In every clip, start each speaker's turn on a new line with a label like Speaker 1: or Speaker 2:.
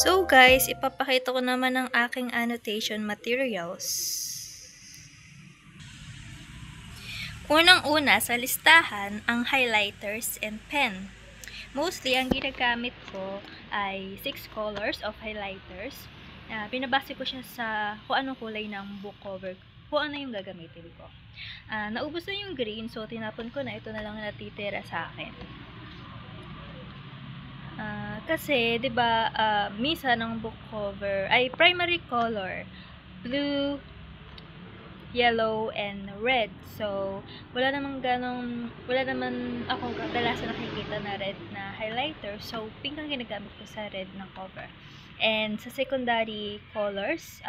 Speaker 1: So guys, ipapakita ko naman ang aking annotation materials. Unang-una sa listahan, ang highlighters and pen. Mostly, ang ginagamit ko ay 6 colors of highlighters. Pinabase ko siya sa kung anong kulay ng book cover, kung ano yung gagamitin ko. Naubos na yung green, so tinapon ko na. Ito na lang natitira sa akin. Kasi, 'di ba, minsan ng book cover ay primary color blue, yellow, and red. So, wala naman akong kadalasan nakikita na red na highlighter. So, pink ang ginagamit ko sa red na cover. And sa secondary colors,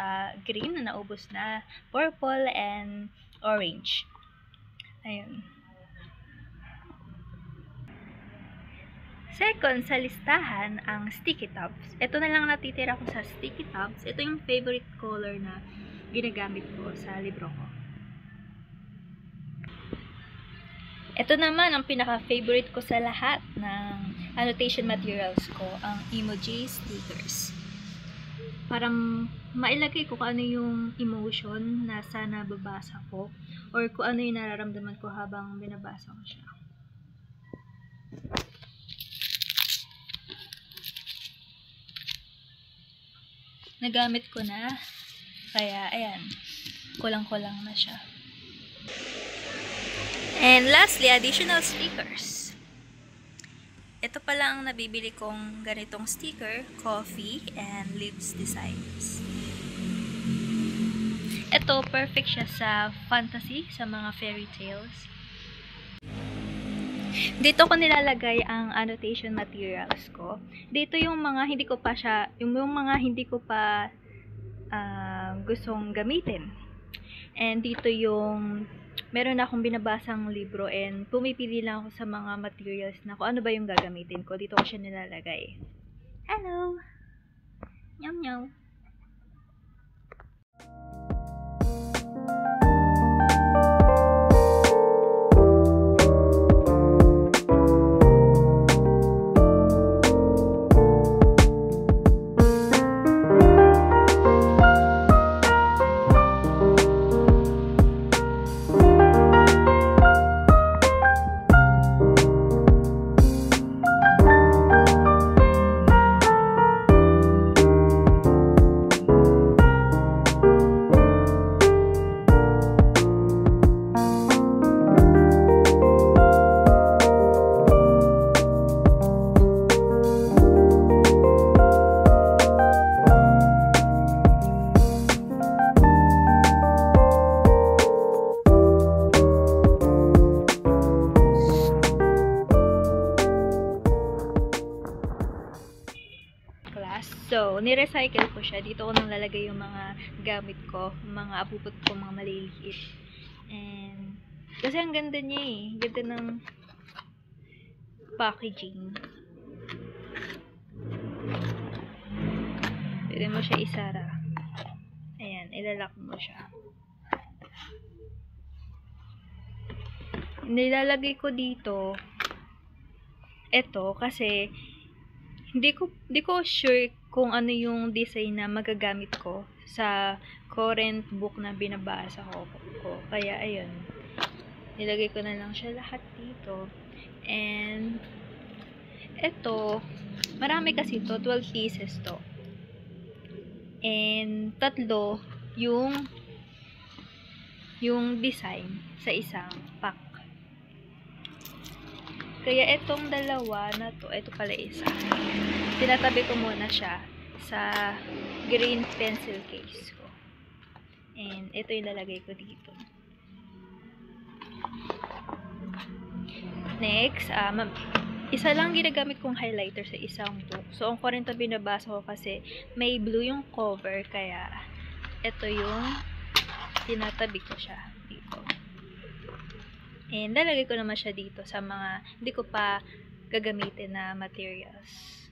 Speaker 1: green na naubos na, purple, and orange. Ayun. Second, sa listahan, ang sticky tabs. Ito na lang natitira ko sa sticky tabs. Ito yung favorite color na ginagamit ko sa libro ko. Ito naman ang pinaka-favorite ko sa lahat ng annotation materials ko, ang emoji stickers. Parang mailagay ko kung ano yung emotion na sana babasa ko or kung ano yung nararamdaman ko habang binabasa ko siya. Nagamit ko na, kaya ayan, kulang-kulang na siya. And lastly, additional stickers. Ito pala ang nabibili kong ganitong sticker, coffee and lips designs. Ito, perfect siya sa fantasy, sa mga fairy tales. Dito ko nilalagay ang annotation materials ko. Dito yung mga hindi ko pa gustong gamitin. And dito yung meron akong binabasang libro and pumipili lang ako sa mga materials na kung ano ba yung gagamitin ko. Dito ko siya nilalagay. Hello! Nyam nyam! So, ni-recycle ko siya. Dito ko nang lalagay yung mga gamit ko, mga apupot ko, mga maliliit. And, kasi ang ganda niya eh. Ganda ng packaging. Pwede mo siya isara. Ayan, ilalak mo siya. Nilalagay ko dito ito kasi hindi ko sure kung ano yung design na magagamit ko sa current book na binabasa ko. Kaya, ayun. Nilagay ko na lang siya lahat dito. And, ito, marami kasi to. 12 pieces to. And, 3 yung design sa isang pack. Kaya itong dalawa na to, ito pala isa. Tinatabi ko muna siya sa green pencil case ko. And ito yung lalagay ko dito. Next, isa lang ginagamit kong highlighter sa isang book. So, ang current na binabasa ko kasi may blue yung cover, kaya ito yung tinatabi ko siya dito. And lalagay ko naman siya dito sa mga hindi ko pa gagamitin na materials.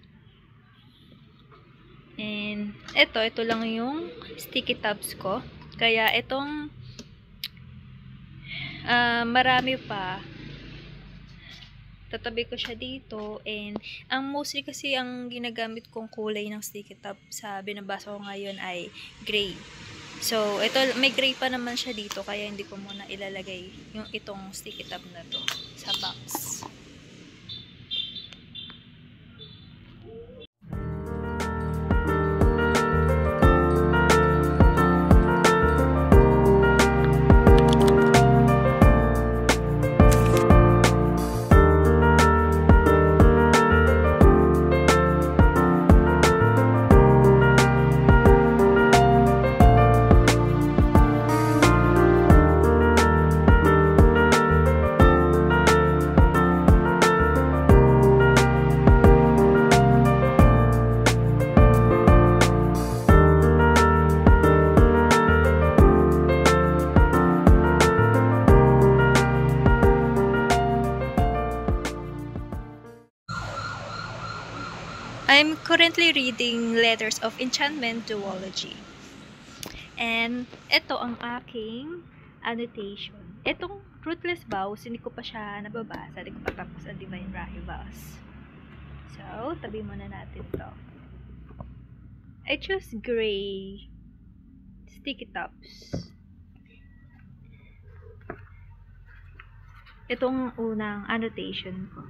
Speaker 1: And ito lang yung sticky tabs ko. Kaya itong marami pa, 'di ba? Ito yung lalagay ko dito. So, ang current na binabasa ko kasi may blue yung cover, kaya ito yung tinatabi ko siya dito. And lalagay ko naman siya dito sa mga hindi ko pa gagamitin na materials. And ito lang yung sticky tabs ko. Kaya itong marami pa, 'di ba? Ito yung tatabi ko siya dito. And ang mostly kasi ang ginagamit kong kulay ng sticky tab sa binabasa ko ngayon ay gray. So, ito, may gray pa naman siya dito, kaya hindi ko muna ilalagay itong sticky tab na to sa box. I'm currently reading Letters of Enchantment Duology. And ito ang aking annotation. Itong Ruthless Vows, hindi ko pa siya nababasa. Hindi ko pa tapos ang Divine Rivals. So, tabi muna natin to. I choose gray sticky tops. Itong unang annotation ko.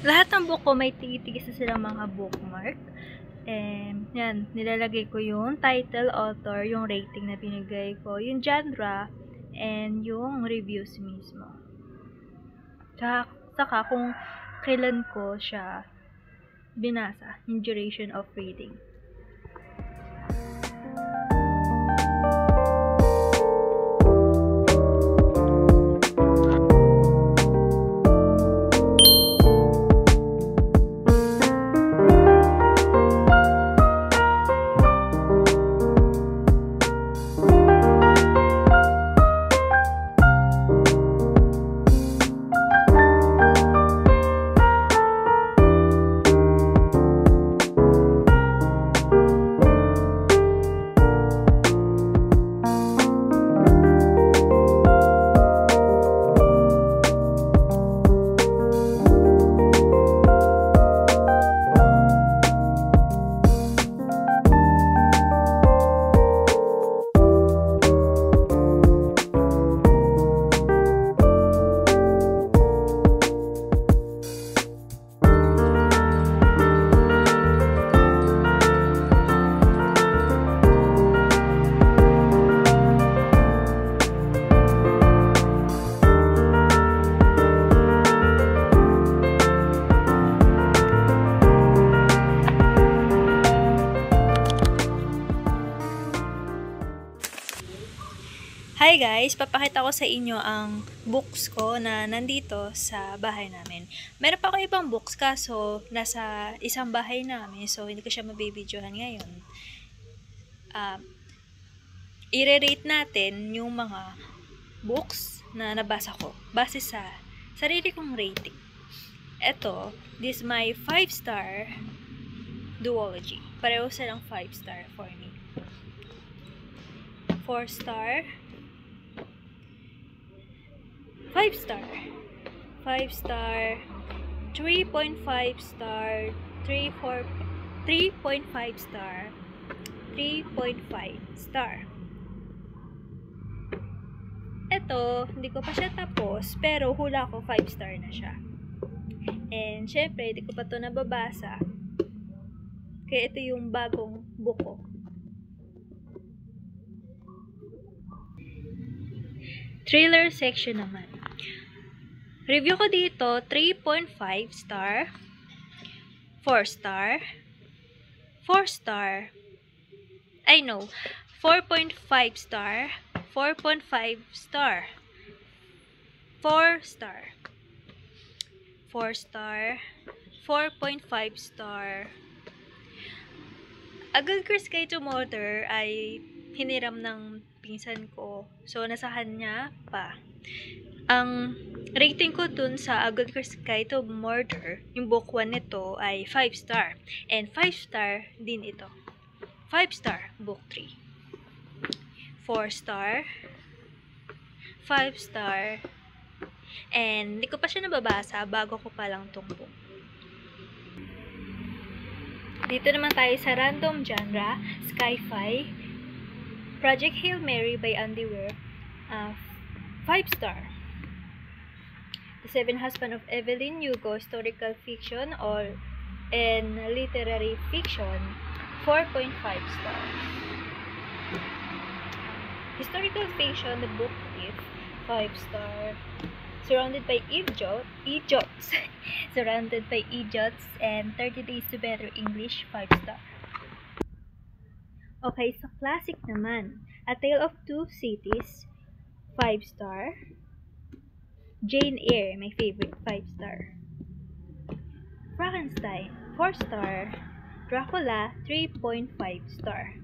Speaker 1: Lahat ng book ko may tigis na silang mga bookmark. Yan, nilalagay ko yung title, author, yung rating na binigay ko, yung genre, and yung reviews mismo. Saka kung kailan ko siya binasa, yung duration of reading. Hi guys! Papakita ko sa inyo ang books ko na nandito sa bahay namin. Meron pa ako ibang books kaso nasa isang bahay namin so hindi ko siya mabibidyohan ngayon. I-rate natin yung mga books na nabasa ko base sa sarili kong rating. Ito, this is my 5-star duology. Pareho silang 5-star for me. 4-star, 5-star, 5-star, 3.5 star, 3.5 star, 3.5 star. Ito, hindi ko pa siya tapos, pero hula ko 5-star na siya. And syempre, hindi ko pa ito nababasa. Kaya ito yung bagong book ko. Thriller section naman. Review ko dito, 3.5 star, 4 star, 4 star, 4.5 star, 4.5 star, 4 star, 4 star, 4.5 star. A Good Curse Guide to Murder ay hiniram ng pinsan ko. So, nasa kanya pa. Ang rating ko dun sa A Good Curse Guide to Murder, yung book 1 nito ay 5 star. And 5 star din ito. 5 star, book 3. 4 star, 5 star, and hindi ko pa siya nababasa, bago ko pa lang tong book. Dito naman tayo sa random genre, Sci-Fi, Project Hail Mary by Andy Weir, 5 star. The Seven Husbands of Evelyn Hugo, historical fiction and literary fiction, 4.5 star. Historical fiction, the book is 5 star. Surrounded by idiots. Surrounded by idiots and 30 Days to Better English, 5 star. Okay, so classic naman. A Tale of Two Cities, 5 star. Jane Eyre, my favorite, 5 star. Frankenstein, 4 star. Dracula, 3.5 star.